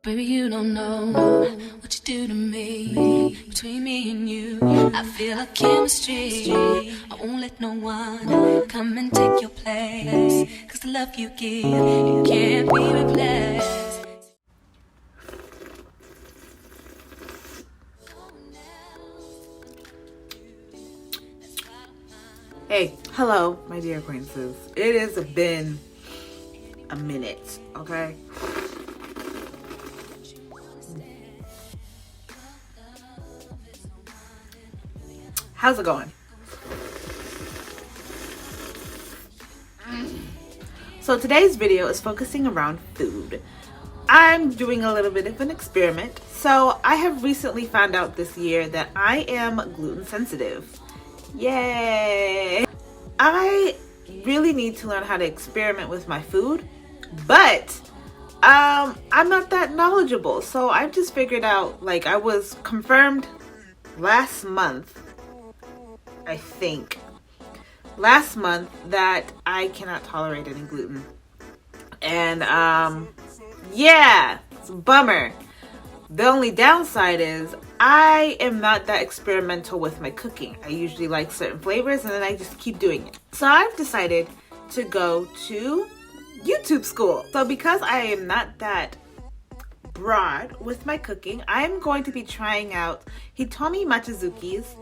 Baby, you don't know what you do to me. Between me and you, I feel like chemistry. I won't let no one come and take your place. Cause the love you give, it can't be replaced. Hey, hello, my dear acquaintances. It has been a minute, okay? How's it going? So today's video is focusing around food. I'm doing a little bit of an experiment. So I have recently found out this year that I am gluten sensitive. Yay! I really need to learn how to experiment with my food, but I'm not that knowledgeable. So I've just figured out, like, I was confirmed last month, I think, that I cannot tolerate any gluten. And yeah, it's a bummer. The only downside is I am not that experimental with my cooking. I usually like certain flavors and then I just keep doing it. So I've decided to go to YouTube school. So because I am not that broad with my cooking, I'm going to be trying out Hitomi Machizuki's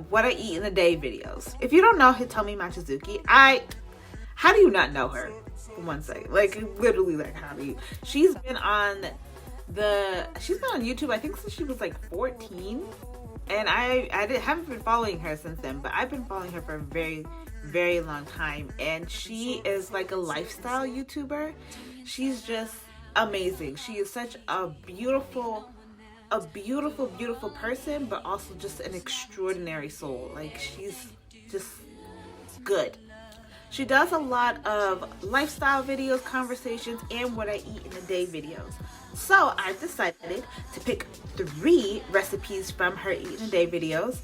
what I eat in a day videos. If you don't know Hitomi Machizuki, how do you not know her? For one second, like literally, like how do you? She's been on YouTube, I think, since she was like 14, and I haven't been following her since then, but I've been following her for a very, very long time, and she is like a lifestyle YouTuber. She's just amazing. She is such a beautiful person, but also just an extraordinary soul. Like, she's just good. She does a lot of lifestyle videos, conversations, and what I eat in a day videos. So I've decided to pick 3 recipes from her eat in a day videos,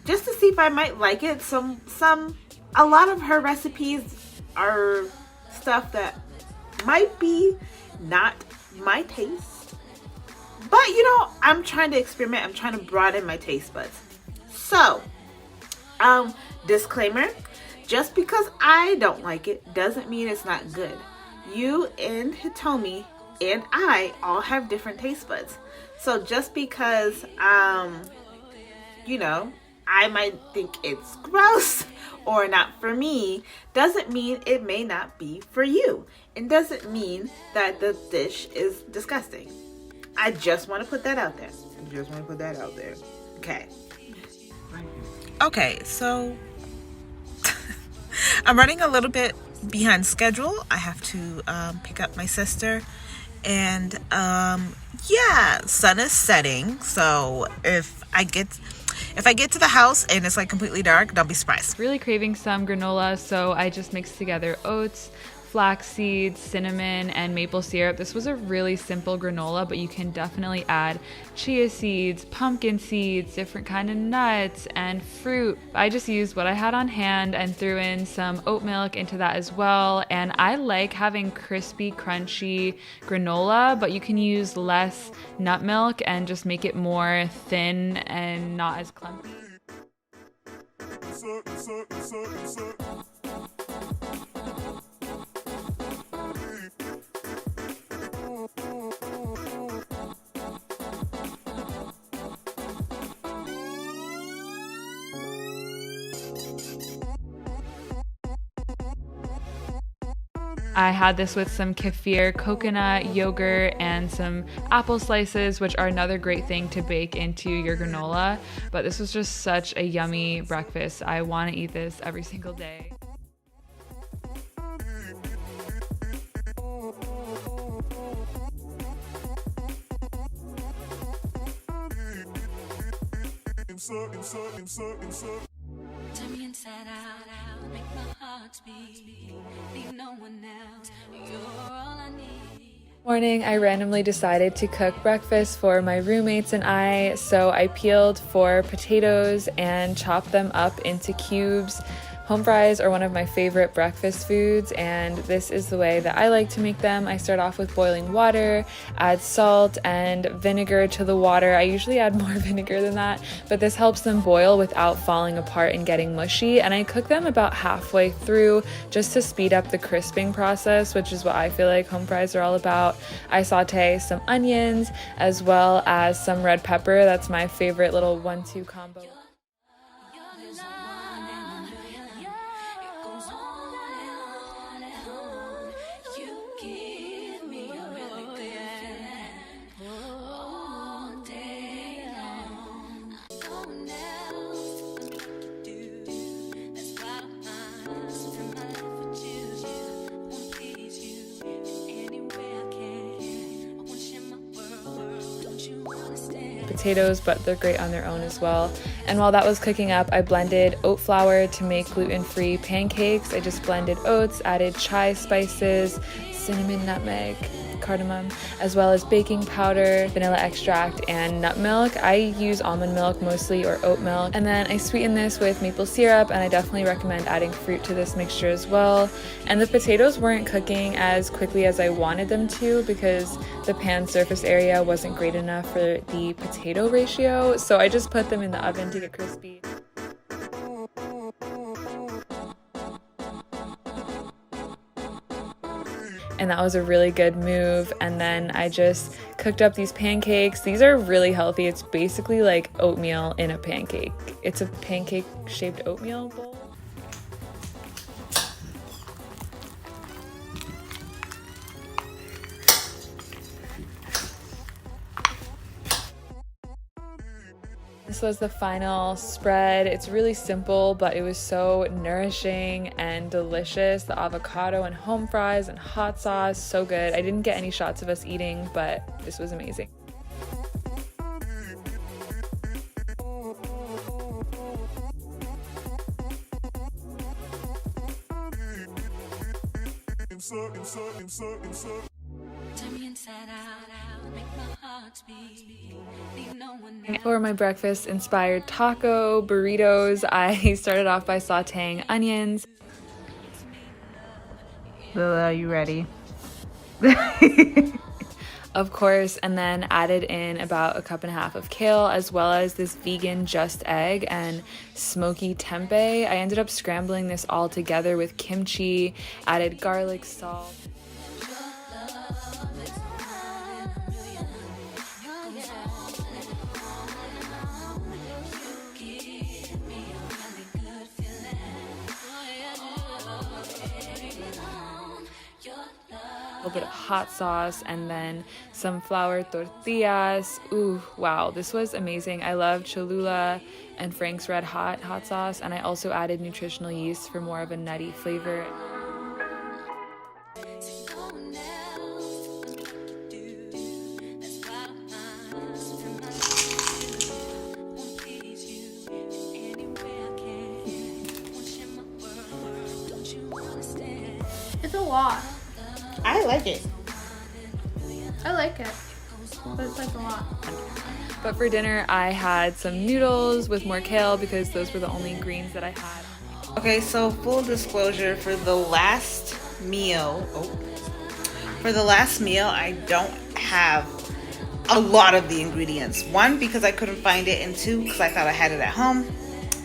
just to see if I might like it. A lot of her recipes are stuff that might be not my taste, but you know, I'm trying to experiment. I'm trying to broaden my taste buds. So, disclaimer, just because I don't like it doesn't mean it's not good. You and Hitomi and I all have different taste buds. So just because, you know, I might think it's gross or not for me, doesn't mean it may not be for you. It doesn't mean that the dish is disgusting. I just want to put that out there. Okay, so I'm running a little bit behind schedule. I have to pick up my sister, and yeah, sun is setting. So if I get to the house and it's like completely dark, don't be surprised. Really craving some granola, so I just mixed together oats, flax seeds, cinnamon, and maple syrup. This was a really simple granola, but you can definitely add chia seeds, pumpkin seeds, different kind of nuts, and fruit. I just used what I had on hand and threw in some oat milk into that as well. And I like having crispy, crunchy granola, but you can use less nut milk and just make it more thin and not as clumpy. I had this with some kefir, coconut, yogurt, and some apple slices, which are another great thing to bake into your granola. But this was just such a yummy breakfast. I want to eat this every single day. Turn me inside out, make my heart beat. Leave no one else, you're all I need. Morning, I randomly decided to cook breakfast for my roommates and I, so I peeled 4 potatoes and chopped them up into cubes. Home fries are one of my favorite breakfast foods, and this is the way that I like to make them. I start off with boiling water, add salt and vinegar to the water. I usually add more vinegar than that, but this helps them boil without falling apart and getting mushy. And I cook them about halfway through just to speed up the crisping process, which is what I feel like home fries are all about. I saute some onions as well as some red pepper. That's my favorite little 1-2 combo. Potatoes, but they're great on their own as well. And while that was cooking up, I blended oat flour to make gluten-free pancakes. I just blended oats, added chai spices, cinnamon, nutmeg, cardamom, as well as baking powder, vanilla extract, and nut milk. I use almond milk mostly, or oat milk. And then I sweeten this with maple syrup, and I definitely recommend adding fruit to this mixture as well. And the potatoes weren't cooking as quickly as I wanted them to because the pan surface area wasn't great enough for the potato ratio, so I just put them in the oven to get crispy. And that was a really good move. And then I just cooked up these pancakes. These are really healthy. It's basically like oatmeal in a pancake. It's a pancake shaped oatmeal bowl. This was the final spread. It's really simple, but it was so nourishing and delicious. The avocado and home fries and hot sauce, so good. I didn't get any shots of us eating, but this was amazing. For my breakfast inspired taco burritos, I started off by sauteing onions. Lila, are you ready? Of course, and then added in about 1.5 cups of kale, as well as this vegan just egg and smoky tempeh. I ended up scrambling this all together with kimchi, added garlic, salt. A little bit of hot sauce, and then some flour tortillas. Ooh, wow, this was amazing. I love Cholula and Frank's Red Hot sauce, and I also added nutritional yeast for more of a nutty flavor. It's a lot. I like it. I like it, but it's like a lot. But for dinner, I had some noodles with more kale because those were the only greens that I had. Okay, so full disclosure, for the last meal, I don't have a lot of the ingredients. One, because I couldn't find it, and two, because I thought I had it at home,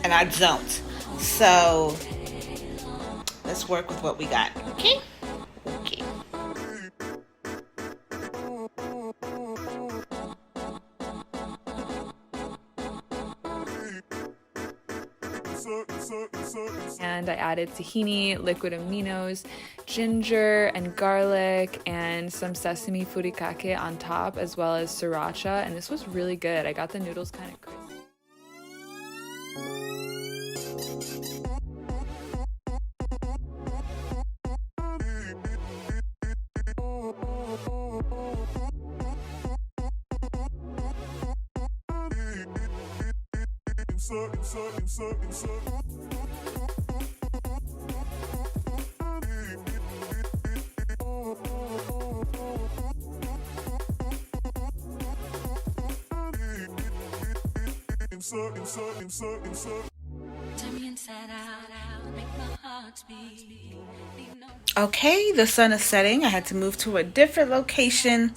and I don't. So let's work with what we got. Okay. And I added tahini, liquid aminos, ginger and garlic, and some sesame furikake on top, as well as sriracha, and this was really good. I got the noodles kind of crispy. Turn me inside out, make Okay, the sun is setting. I had to move to a different location.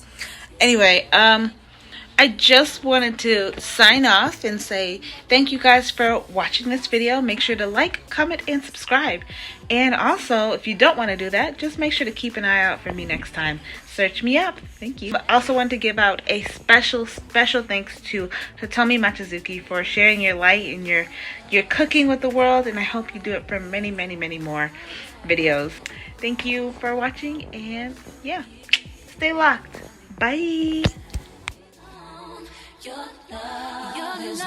Anyway, I just wanted to sign off and say thank you guys for watching this video. Make sure to like, comment, and subscribe. And also, if you don't want to do that, just make sure to keep an eye out for me next time. Search me up. Thank you. I also want to give out a special thanks to Hitomi Machizuki for sharing your light and your cooking with the world. And I hope you do it for many, many, many more videos. Thank you for watching, and yeah, stay locked. Bye. Your love is